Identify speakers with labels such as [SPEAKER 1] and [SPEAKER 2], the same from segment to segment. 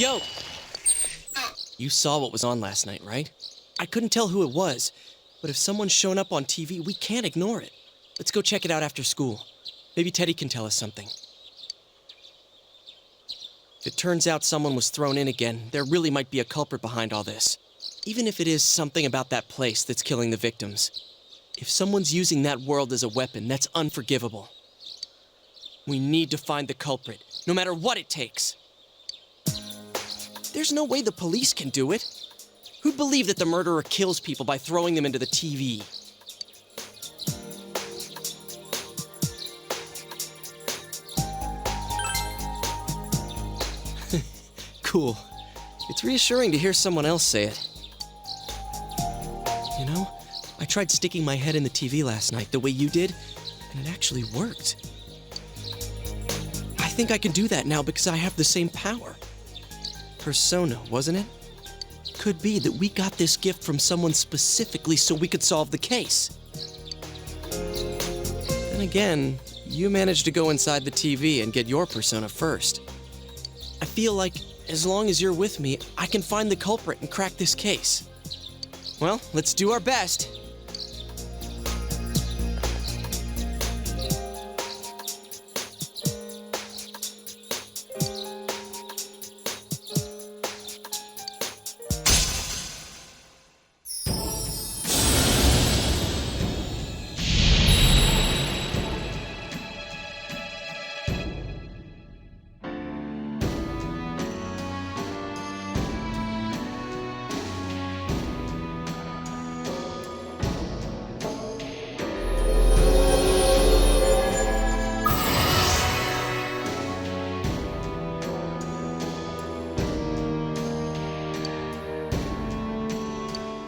[SPEAKER 1] Yo! You saw what was on last night, right? I couldn't tell who it was, but if someone's shown up on TV, we can't ignore it. Let's go check it out after school. Maybe Teddy can tell us something. If it turns out someone was thrown in again, there really might be a culprit behind all this. Even if it is something about that place that's killing the victims. If someone's using that world as a weapon, that's unforgivable. We need to find the culprit, no matter what it takes. There's no way the police can do it. Who'd believe that the murderer kills people by throwing them into the TV? Cool. It's reassuring to hear someone else say it. You know, I tried sticking my head in the TV last night the way you did, and it actually worked. I think I can do that now because I have the same power. Persona, wasn't it? Could be that we got this gift from someone specifically so we could solve the case. Then again, you managed to go inside the TV and get your persona first. I feel like as long as you're with me, I can find the culprit and crack this case. Well, let's do our best.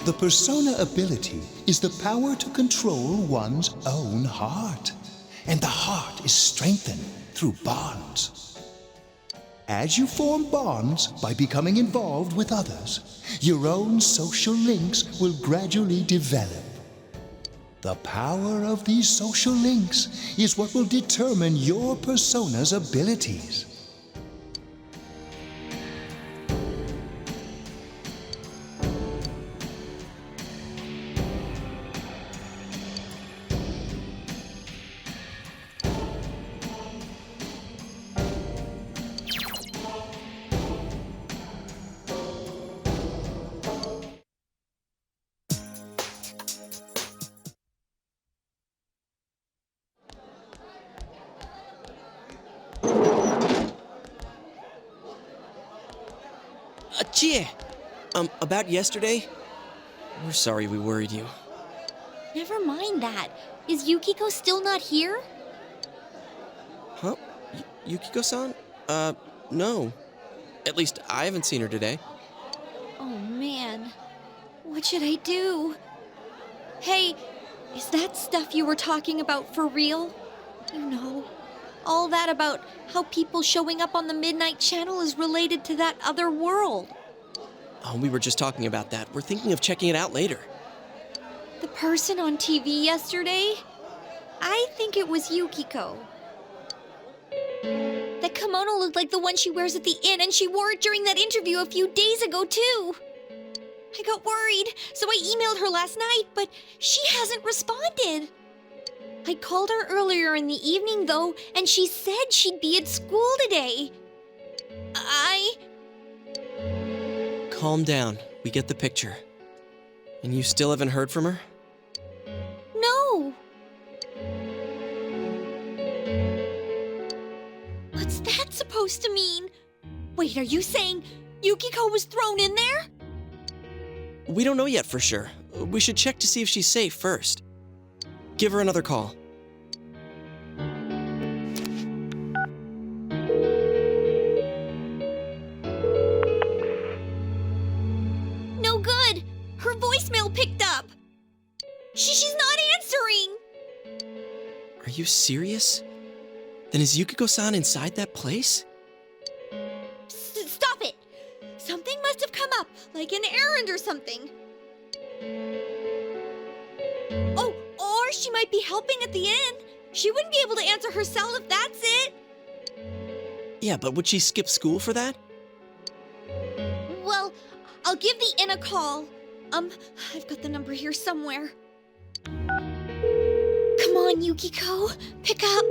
[SPEAKER 2] The persona ability is the power to control one's own heart. And the heart is strengthened through bonds. As you form bonds by becoming involved with others, your own social links will gradually develop. The power of these social links is what will determine your persona's abilities.
[SPEAKER 1] Chia! About yesterday? We're sorry we worried you.
[SPEAKER 3] Never mind that. Is Yukiko still not here?
[SPEAKER 1] Huh? Yukiko-san? No. At least I haven't seen her today.
[SPEAKER 3] Oh man. What should I do? Hey, is that stuff you were talking about for real? You know, all that about how people showing up on the Midnight Channel is related to that other world.
[SPEAKER 1] Oh, we were just talking about that. We're thinking of checking it out later.
[SPEAKER 3] The person on TV yesterday? I think it was Yukiko. That kimono looked like the one she wears at the inn, and she wore it during that interview a few days ago, too. I got worried, so I emailed her last night, but she hasn't responded. I called her earlier in the evening, though, and she said she'd be at school today.
[SPEAKER 1] Calm down. We get the picture. And you still haven't heard from her?
[SPEAKER 3] No. What's that supposed to mean? Wait, are you saying Yukiko was thrown in there?
[SPEAKER 1] We don't know yet for sure. We should check to see if she's safe first. Give her another call.
[SPEAKER 3] No good. Her voicemail picked up. She's not answering.
[SPEAKER 1] Are you serious? Then is Yukiko-san inside that place?
[SPEAKER 3] Stop it. Something must have come up, like an errand or something. Oh, or she might be helping at the inn. She wouldn't be able to answer herself if that's it.
[SPEAKER 1] Yeah, but would she skip school for that?
[SPEAKER 3] I'll give the inn a call. I've got the number here somewhere. Come on, Yukiko. Pick up.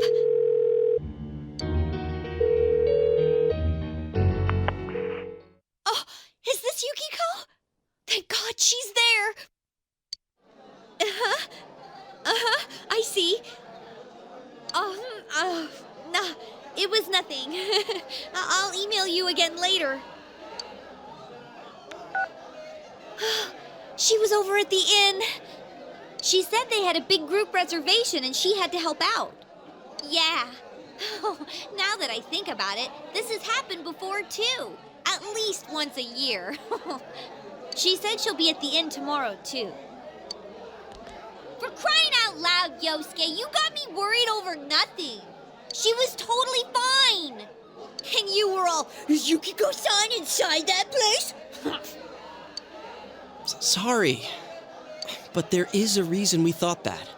[SPEAKER 3] Oh, is this Yukiko? Thank God she's there. I see. Nah, it was nothing. I'll email you again later. She was over at the inn. She said they had a big group reservation and she had to help out. Yeah. Now that I think about it, this has happened before too. At least once a year. She said she'll be at the inn tomorrow too. For crying out loud, Yosuke, you got me worried over nothing. She was totally fine. And you were all, is Yukiko-san inside that place?
[SPEAKER 1] Sorry, but there is a reason we thought that.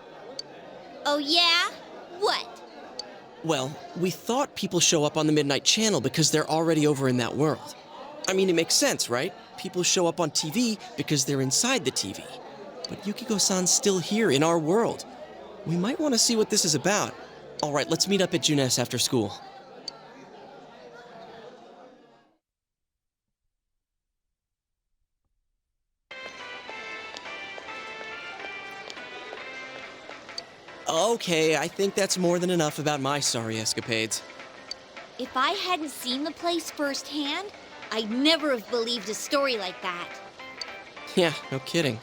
[SPEAKER 3] Oh yeah? What?
[SPEAKER 1] Well, we thought people show up on the Midnight Channel because they're already over in that world. I mean, it makes sense, right? People show up on TV because they're inside the TV. But Yukiko-san's still here in our world. We might want to see what this is about. All right, let's meet up at Junes after school. Okay, I think that's more than enough about my sorry escapades.
[SPEAKER 3] If I hadn't seen the place firsthand, I'd never have believed a story like that.
[SPEAKER 1] Yeah, no kidding.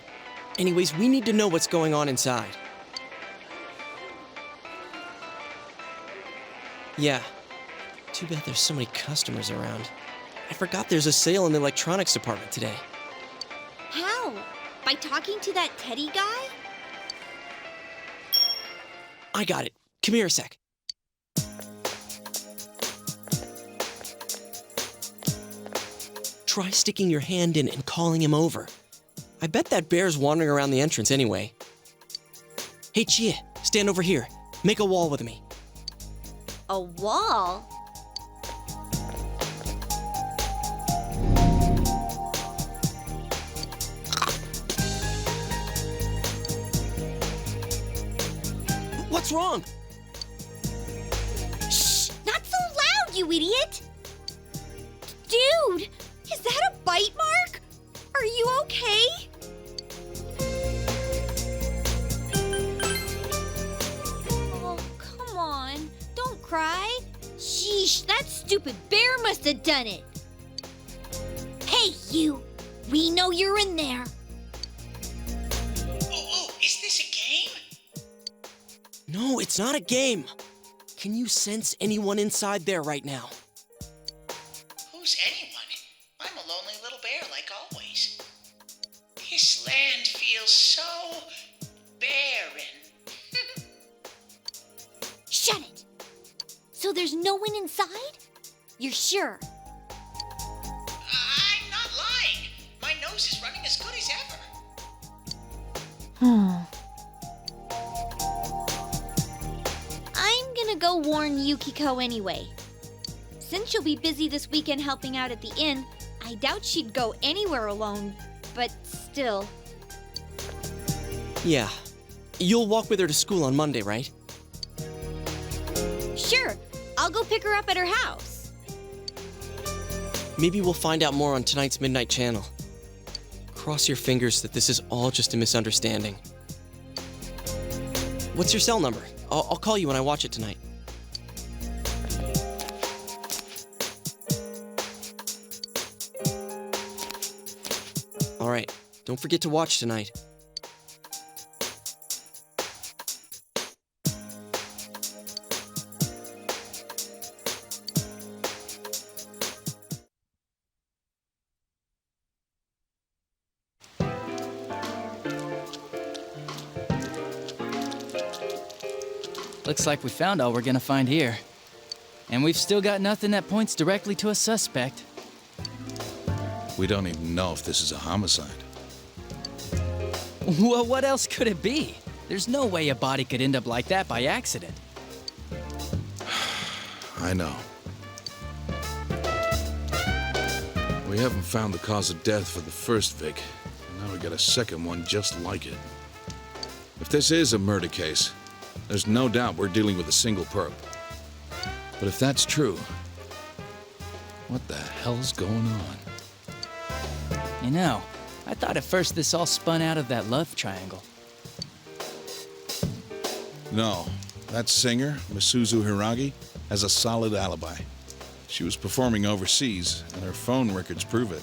[SPEAKER 1] Anyways, we need to know what's going on inside. Yeah. Too bad there's so many customers around. I forgot there's a sale in the electronics department today.
[SPEAKER 3] How? By talking to that Teddy guy?
[SPEAKER 1] I got it. Come here a sec. Try sticking your hand in and calling him over. I bet that bear's wandering around the entrance anyway. Hey, Chia, stand over here. Make a wall with me.
[SPEAKER 3] A wall?
[SPEAKER 1] What's wrong?
[SPEAKER 3] Shh! Not so loud, you idiot! Dude! Is that a bite mark? Are you okay? Oh, come on. Don't cry. Sheesh, that stupid bear must have done it. Hey, you! We know you're in there.
[SPEAKER 4] Oh, is this a game?
[SPEAKER 1] No, it's not a game. Can you sense anyone inside there right now?
[SPEAKER 4] Who's anyone? I'm a lonely little bear like always. This land feels so barren.
[SPEAKER 3] Shut it! So there's no one inside? You're sure?
[SPEAKER 4] I'm not lying. My nose is running as good as ever.
[SPEAKER 3] I'm gonna go warn Yukiko anyway. Since she'll be busy this weekend helping out at the inn, I doubt she'd go anywhere alone, but still.
[SPEAKER 1] Yeah. You'll walk with her to school on Monday, right?
[SPEAKER 3] Sure, I'll go pick her up at her house.
[SPEAKER 1] Maybe we'll find out more on tonight's Midnight Channel. Cross your fingers that this is all just a misunderstanding. What's your cell number? I'll call you when I watch it tonight. All right, don't forget to watch tonight.
[SPEAKER 5] Looks like we found all we're gonna find here. And we've still got nothing that points directly to a suspect.
[SPEAKER 6] We don't even know if this is a homicide.
[SPEAKER 5] Well, what else could it be? There's no way a body could end up like that by accident.
[SPEAKER 6] I know. We haven't found the cause of death for the first Vic, and now we got a second one just like it. If this is a murder case, there's no doubt we're dealing with a single perp. But if that's true, what the hell's going on?
[SPEAKER 5] You know, I thought at first this all spun out of that love triangle.
[SPEAKER 6] No, that singer, Misuzu Hiragi, has a solid alibi. She was performing overseas, and her phone records prove it.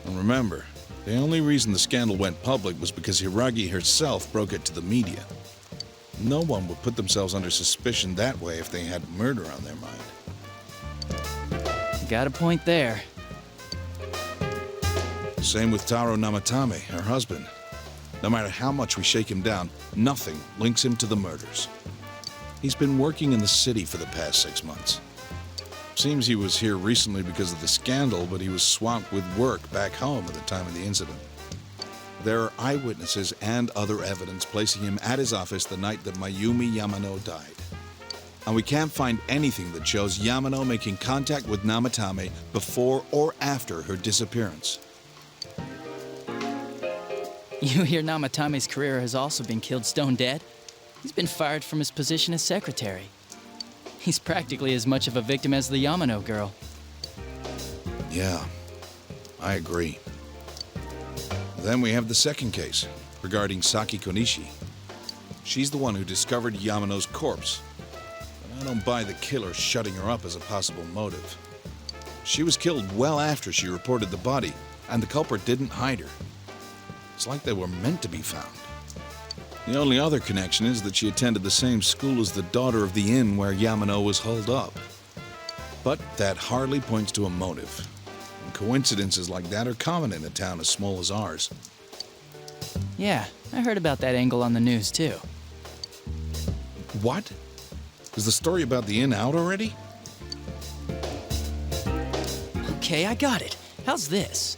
[SPEAKER 6] And remember, the only reason the scandal went public was because Hiragi herself broke it to the media. No one would put themselves under suspicion that way if they had murder on their mind.
[SPEAKER 5] Got a point there.
[SPEAKER 6] Same with Taro Namatame, her husband. No matter how much we shake him down, nothing links him to the murders. He's been working in the city for the past 6 months. Seems he was here recently because of the scandal, but he was swamped with work back home at the time of the incident. There are eyewitnesses and other evidence placing him at his office the night that Mayumi Yamano died. And we can't find anything that shows Yamano making contact with Namatame before or after her disappearance.
[SPEAKER 5] You hear Namatame's career has also been killed stone dead? He's been fired from his position as secretary. He's practically as much of a victim as the Yamano girl.
[SPEAKER 6] Yeah, I agree. Then we have the second case, regarding Saki Konishi. She's the one who discovered Yamano's corpse. But I don't buy the killer shutting her up as a possible motive. She was killed well after she reported the body, and the culprit didn't hide her. It's like they were meant to be found. The only other connection is that she attended the same school as the daughter of the inn where Yamano was holed up. But that hardly points to a motive. And coincidences like that are common in a town as small as ours.
[SPEAKER 5] Yeah, I heard about that angle on the news too.
[SPEAKER 6] What? Is the story about the inn out already?
[SPEAKER 5] Okay, I got it. How's this?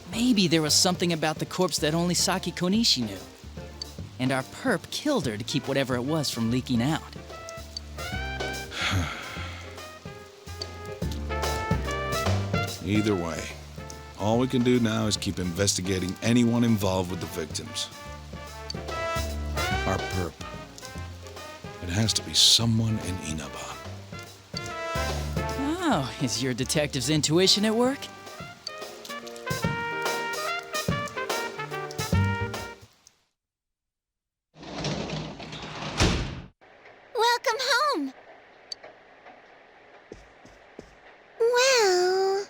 [SPEAKER 5] Maybe there was something about the corpse that only Saki Konishi knew. And our perp killed her to keep whatever it was from leaking out.
[SPEAKER 6] Either way, all we can do now is keep investigating anyone involved with the victims. Our perp. It has to be someone in Inaba.
[SPEAKER 5] Oh, is your detective's intuition at work?
[SPEAKER 3] Welcome home. Well...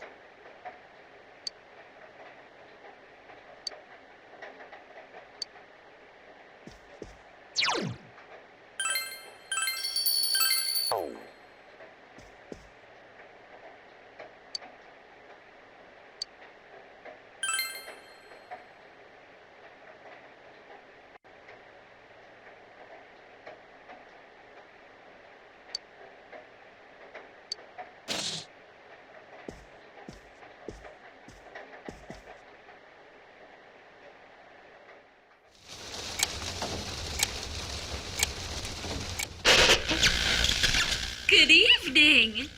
[SPEAKER 7] Good evening!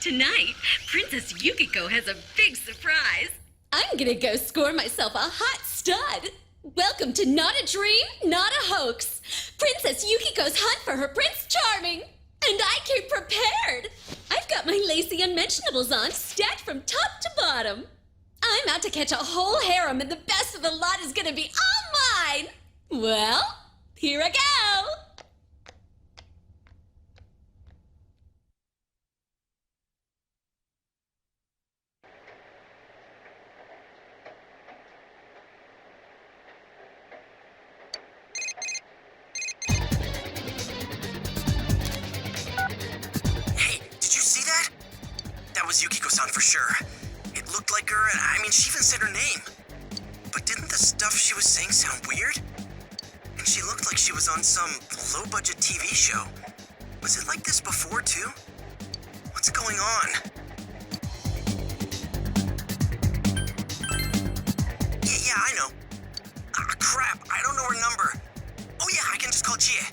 [SPEAKER 7] Tonight, Princess Yukiko has a big surprise. I'm gonna go score myself a hot stud. Welcome to Not a Dream, Not a Hoax. Princess Yukiko's hunt for her Prince Charming. And I came prepared. I've got my lacy unmentionables on, stacked from top to bottom. I'm out to catch a whole harem, and the best of the lot is gonna be all mine. Well, here I go.
[SPEAKER 8] Yukiko-san for sure. It looked like her, and I mean, she even said her name. But didn't the stuff she was saying sound weird? And she looked like she was on some low-budget TV show. Was it like this before, too? What's going on? Yeah, I know. Crap, I don't know her number. Oh yeah, I can just call Chie.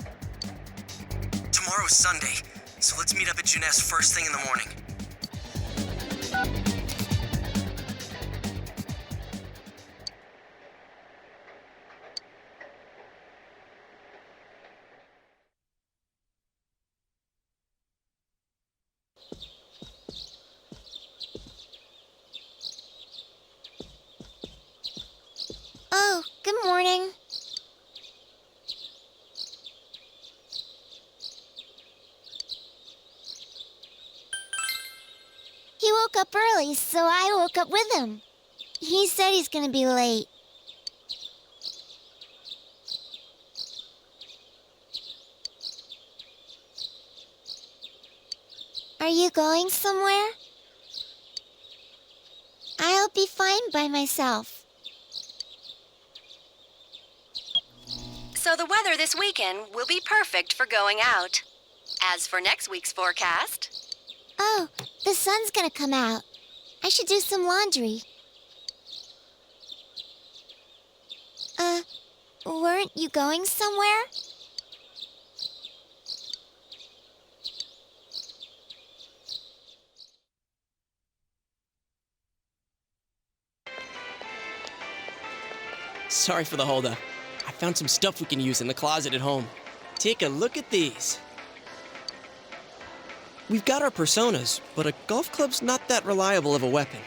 [SPEAKER 8] Tomorrow's Sunday, so let's meet up at Juness first thing in the morning.
[SPEAKER 3] Good morning. He woke up early, so I woke up with him. He said he's gonna be late. Are you going somewhere? I'll be fine by myself.
[SPEAKER 9] So the weather this weekend will be perfect for going out. As for next week's forecast...
[SPEAKER 3] Oh, the sun's gonna come out. I should do some laundry. Weren't you going somewhere?
[SPEAKER 1] Sorry for the holdup. I found some stuff we can use in the closet at home. Take a look at these. We've got our personas, but a golf club's not that reliable of a weapon.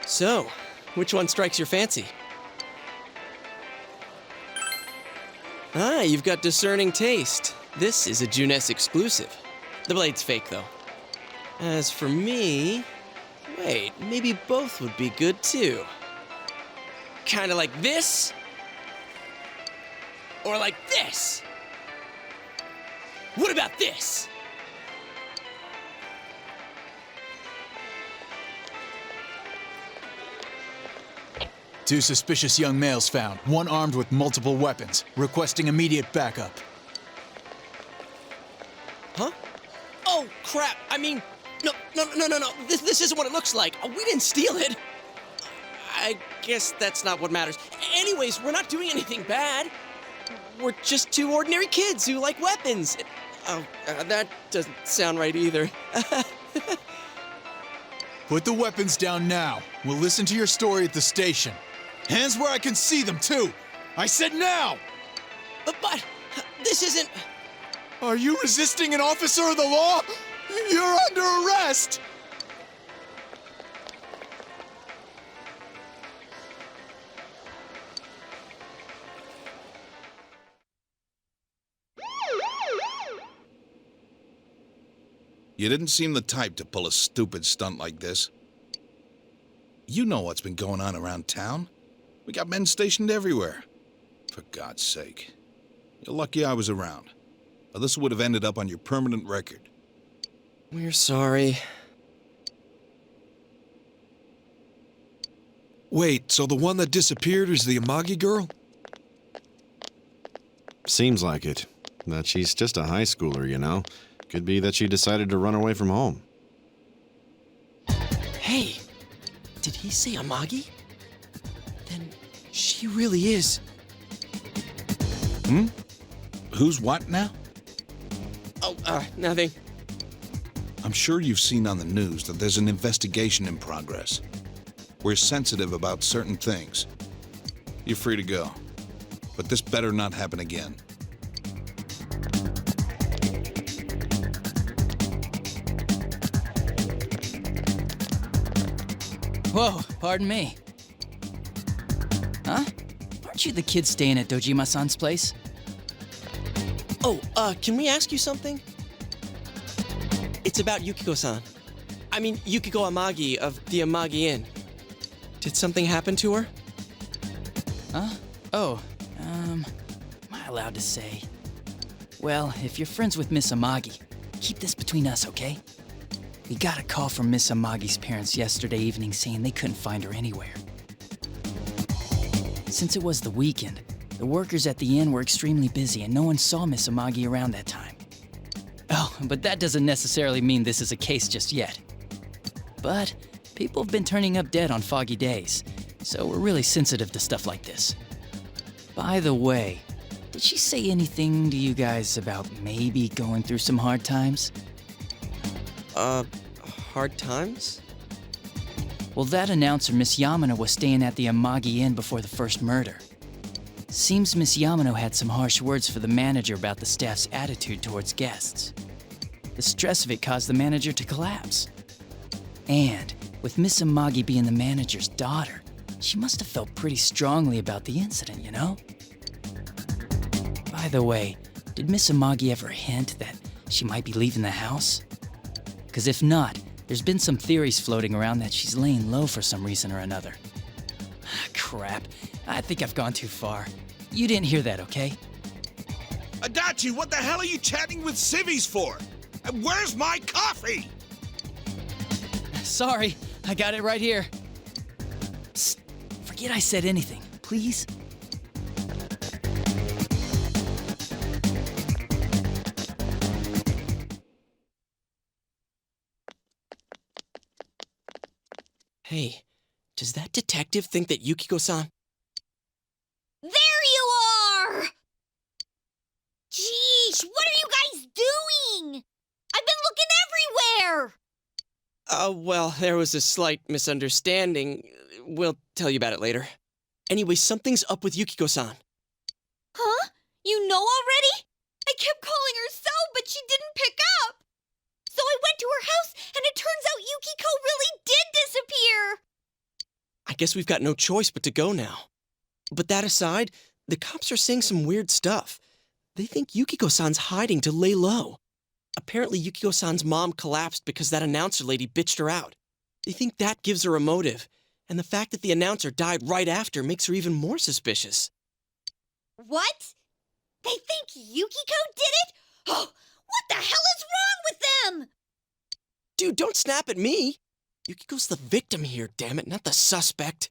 [SPEAKER 1] So, which one strikes your fancy? Ah, you've got discerning taste. This is a Juness exclusive. The blade's fake, though. As for me... Wait, maybe both would be good, too. Kinda like this? Or like this? What about this?
[SPEAKER 10] Two suspicious young males found, one armed with multiple weapons, requesting immediate backup.
[SPEAKER 1] Huh? Oh, crap! I mean, no. This isn't what it looks like. We didn't steal it. I guess that's not what matters. Anyways, we're not doing anything bad. We're just two ordinary kids who like weapons. That doesn't sound right either.
[SPEAKER 10] Put the weapons down now. We'll listen to your story at the station. Hands where I can see them, too! I said now!
[SPEAKER 1] But this isn't...
[SPEAKER 10] Are you resisting an officer of the law? You're under arrest!
[SPEAKER 6] You didn't seem the type to pull a stupid stunt like this. You know what's been going on around town. We got men stationed everywhere. For God's sake. You're lucky I was around. Or this would have ended up on your permanent record.
[SPEAKER 1] We're sorry.
[SPEAKER 11] Wait, so the one that disappeared is the Amagi girl?
[SPEAKER 12] Seems like it. That she's just a high schooler, you know. Could be that she decided to run away from home.
[SPEAKER 1] Hey, did he say Amagi? Then she really is.
[SPEAKER 6] Who's what now?
[SPEAKER 1] Oh, nothing.
[SPEAKER 6] I'm sure you've seen on the news that there's an investigation in progress. We're sensitive about certain things. You're free to go. But this better not happen again.
[SPEAKER 5] Whoa, pardon me. Huh? Aren't you the kid staying at Dojima-san's place?
[SPEAKER 1] Oh, can we ask you something? It's about Yukiko-san. I mean, Yukiko Amagi of the Amagi Inn. Did something happen to her?
[SPEAKER 5] Huh? Oh, am I allowed to say? Well, if you're friends with Miss Amagi, keep this between us, okay? We got a call from Miss Amagi's parents yesterday evening saying they couldn't find her anywhere. Since it was the weekend, the workers at the inn were extremely busy and no one saw Miss Amagi around that time. Oh, but that doesn't necessarily mean this is a case just yet. But people have been turning up dead on foggy days, so we're really sensitive to stuff like this. By the way, did she say anything to you guys about maybe going through some hard times?
[SPEAKER 1] Hard times?
[SPEAKER 5] Well, that announcer, Miss Yamano, was staying at the Amagi Inn before the first murder. Seems Miss Yamano had some harsh words for the manager about the staff's attitude towards guests. The stress of it caused the manager to collapse. And with Miss Amagi being the manager's daughter, She must have felt pretty strongly about the incident, you know? By the way, did Miss Amagi ever hint that she might be leaving the house? Because if not, there's been some theories floating around that she's laying low for some reason or another. Crap, I think I've gone too far. You didn't hear that, okay?
[SPEAKER 11] Adachi, what the hell are you chatting with civvies for? And where's my coffee?
[SPEAKER 5] Sorry, I got it right here. Psst, forget I said anything, please.
[SPEAKER 1] Hey, does that detective think that Yukiko-san...
[SPEAKER 3] There you are! Jeez, what are you guys doing? I've been looking everywhere!
[SPEAKER 1] Well, there was a slight misunderstanding. We'll tell you about it later. Anyway, something's up with Yukiko-san.
[SPEAKER 3] Huh? You know already? I kept calling her cell, but she didn't pick up. So I went to her house, and it turns out Yukiko really did disappear.
[SPEAKER 1] I guess we've got no choice but to go now. But that aside, the cops are saying some weird stuff. They think Yukiko-san's hiding to lay low. Apparently, Yukiko-san's mom collapsed because that announcer lady bitched her out. They think that gives her a motive, and the fact that the announcer died right after makes her even more suspicious.
[SPEAKER 3] What? They think Yukiko did it? Oh, what the hell is wrong with them?
[SPEAKER 1] Dude, don't snap at me! Yukiko's the victim here, damn it, not the suspect.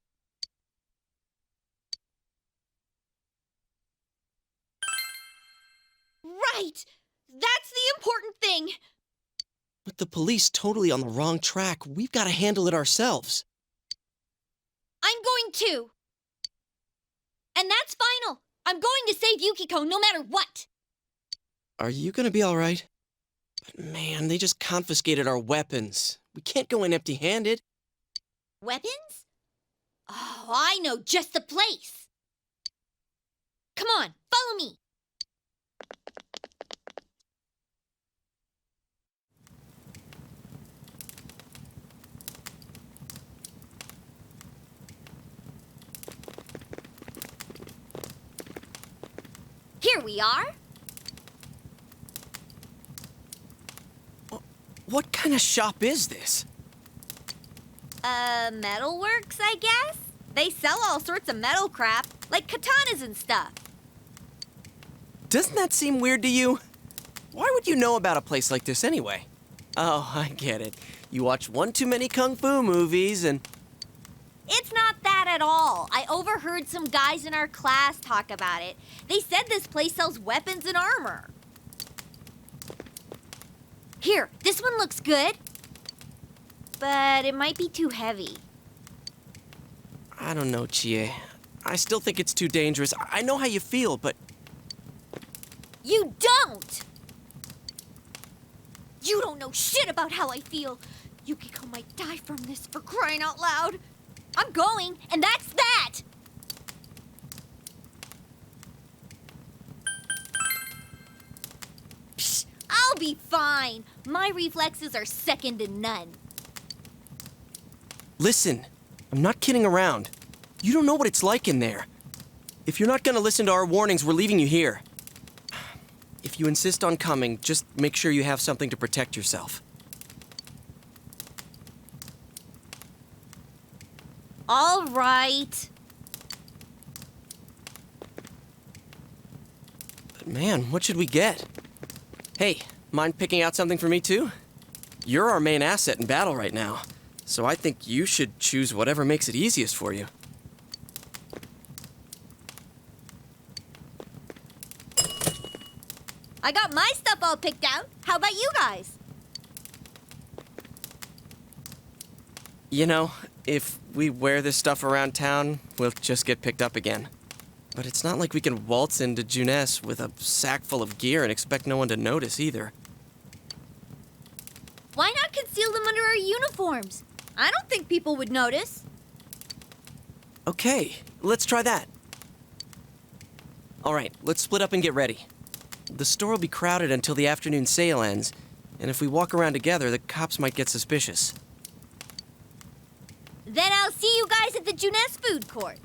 [SPEAKER 3] Right! That's the important thing!
[SPEAKER 1] With the police totally on the wrong track, we've got to handle it ourselves.
[SPEAKER 3] I'm going to! And that's final! I'm going to save Yukiko no matter what!
[SPEAKER 1] Are you gonna be alright? But man, they just confiscated our weapons. We can't go in empty-handed.
[SPEAKER 3] Weapons? Oh, I know just the place! Come on, follow me! Here we are.
[SPEAKER 1] What kind of shop is this?
[SPEAKER 3] Metalworks, I guess? They sell all sorts of metal crap, like katanas and stuff.
[SPEAKER 1] Doesn't that seem weird to you? Why would you know about a place like this anyway? Oh, I get it. You watch one too many kung fu movies and...
[SPEAKER 3] It's not that at all. I overheard some guys in our class talk about it. They said this place sells weapons and armor. Here, this one looks good. But it might be too heavy.
[SPEAKER 1] I don't know, Chie. I still think it's too dangerous. I know how you feel, but...
[SPEAKER 3] You don't! You don't know shit about how I feel. Yukiko might die from this, for crying out loud. I'm going, and that's that! Psh, I'll be fine. My reflexes are second to none.
[SPEAKER 1] Listen, I'm not kidding around. You don't know what it's like in there. If you're not gonna listen to our warnings, we're leaving you here. If you insist on coming, just make sure you have something to protect yourself.
[SPEAKER 3] All right.
[SPEAKER 1] But man, what should we get? Hey, mind picking out something for me too? You're our main asset in battle right now, so I think you should choose whatever makes it easiest for you.
[SPEAKER 3] I got my stuff all picked out. How about you guys?
[SPEAKER 1] You know, if we wear this stuff around town, we'll just get picked up again. But it's not like we can waltz into Juness with a sack full of gear and expect no one to notice either.
[SPEAKER 3] Why not conceal them under our uniforms? I don't think people would notice.
[SPEAKER 1] Okay, let's try that. All right, let's split up and get ready. The store will be crowded until the afternoon sale ends, and if we walk around together, the cops might get suspicious.
[SPEAKER 3] Then I'll see you guys at the Juness food court.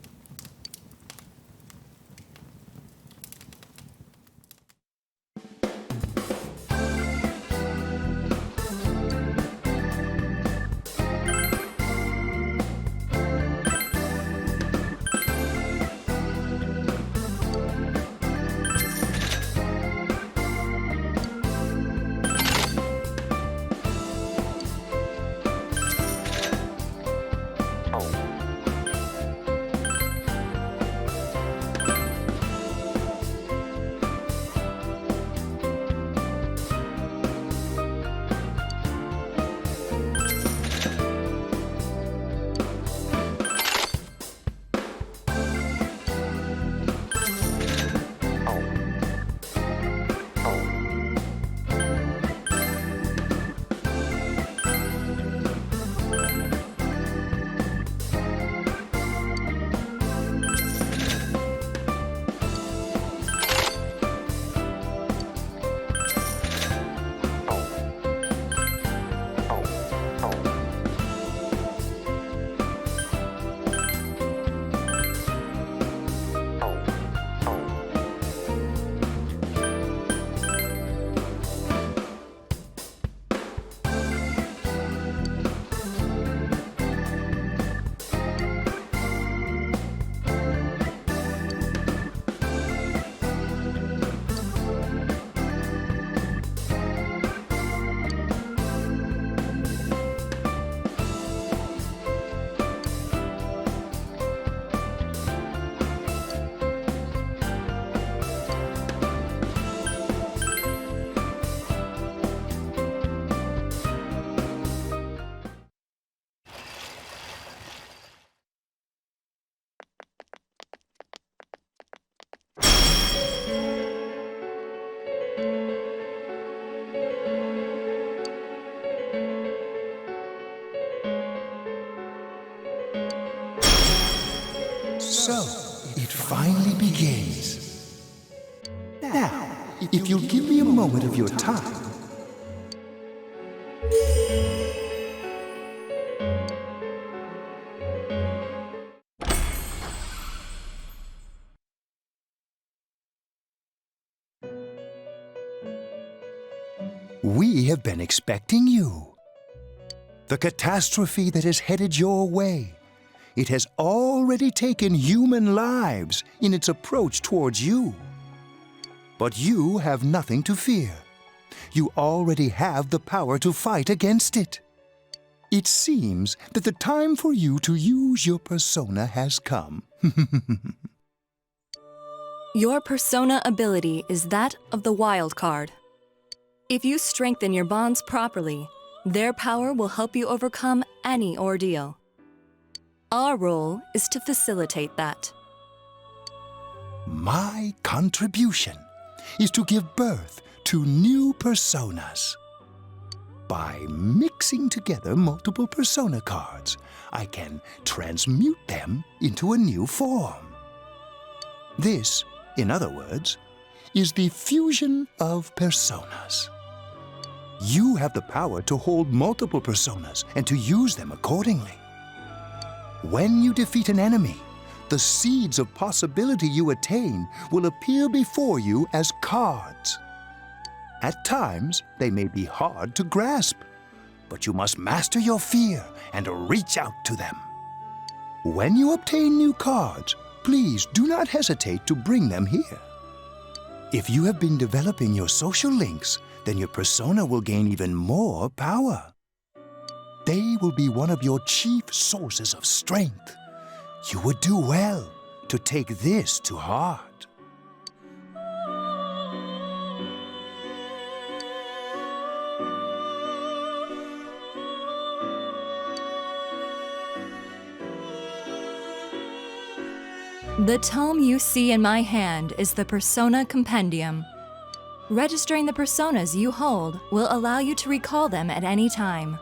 [SPEAKER 2] So, it finally begins. Now, if you'll give me a moment of your time. We have been expecting you. The catastrophe that is headed your way. It has already taken human lives in its approach towards you. But you have nothing to fear. You already have the power to fight against it. It seems that the time for you to use your persona has come.
[SPEAKER 13] Your persona ability is that of the wild card. If you strengthen your bonds properly, their power will help you overcome any ordeal. Our role is to facilitate that.
[SPEAKER 2] My contribution is to give birth to new personas. By mixing together multiple persona cards, I can transmute them into a new form. This, in other words, is the fusion of personas. You have the power to hold multiple personas and to use them accordingly. When you defeat an enemy, the seeds of possibility you attain will appear before you as cards. At times, they may be hard to grasp, but you must master your fear and reach out to them. When you obtain new cards, please do not hesitate to bring them here. If you have been developing your social links, then your persona will gain even more power. They will be one of your chief sources of strength. You would do well to take this to heart.
[SPEAKER 13] The tome you see in my hand is the Persona Compendium. Registering the personas you hold will allow you to recall them at any time.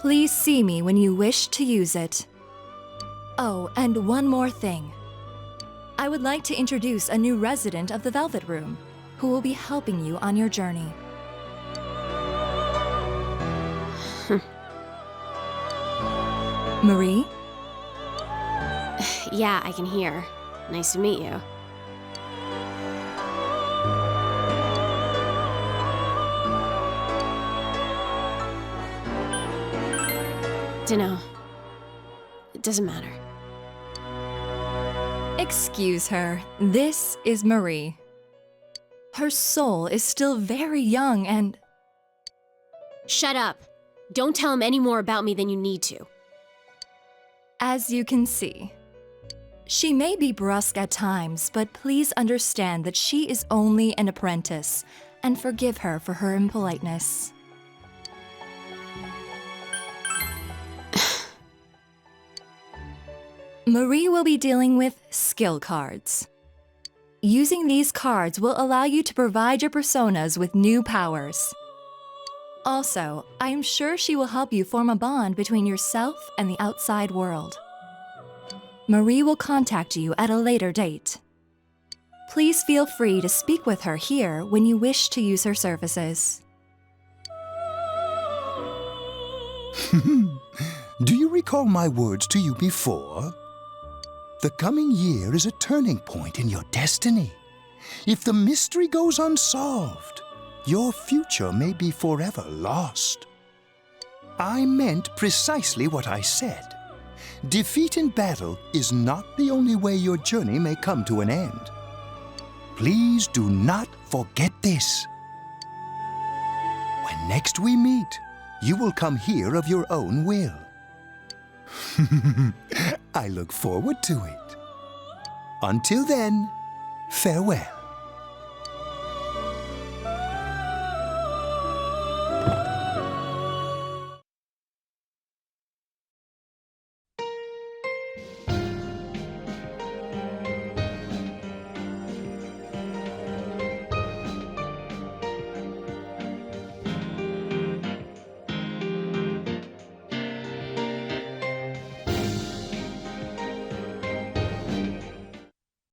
[SPEAKER 13] Please see me when you wish to use it. Oh, and one more thing. I would like to introduce a new resident of the Velvet Room, who will be helping you on your journey. Marie?
[SPEAKER 14] Yeah, I can hear. Nice to meet you. Dunno. It doesn't matter.
[SPEAKER 13] Excuse her. This is Marie. Her soul is still very young and...
[SPEAKER 14] Shut up. Don't tell him any more about me than you need to.
[SPEAKER 13] As you can see. She may be brusque at times, but please understand that she is only an apprentice, and forgive her for her impoliteness. Marie will be dealing with skill cards. Using these cards will allow you to provide your personas with new powers. Also, I am sure she will help you form a bond between yourself and the outside world. Marie will contact you at a later date. Please feel free to speak with her here when you wish to use her services.
[SPEAKER 2] Do you recall my words to you before? The coming year is a turning point in your destiny. If the mystery goes unsolved, your future may be forever lost. I meant precisely what I said. Defeat in battle is not the only way your journey may come to an end. Please do not forget this. When next we meet, you will come here of your own will. I look forward to it. Until then, farewell.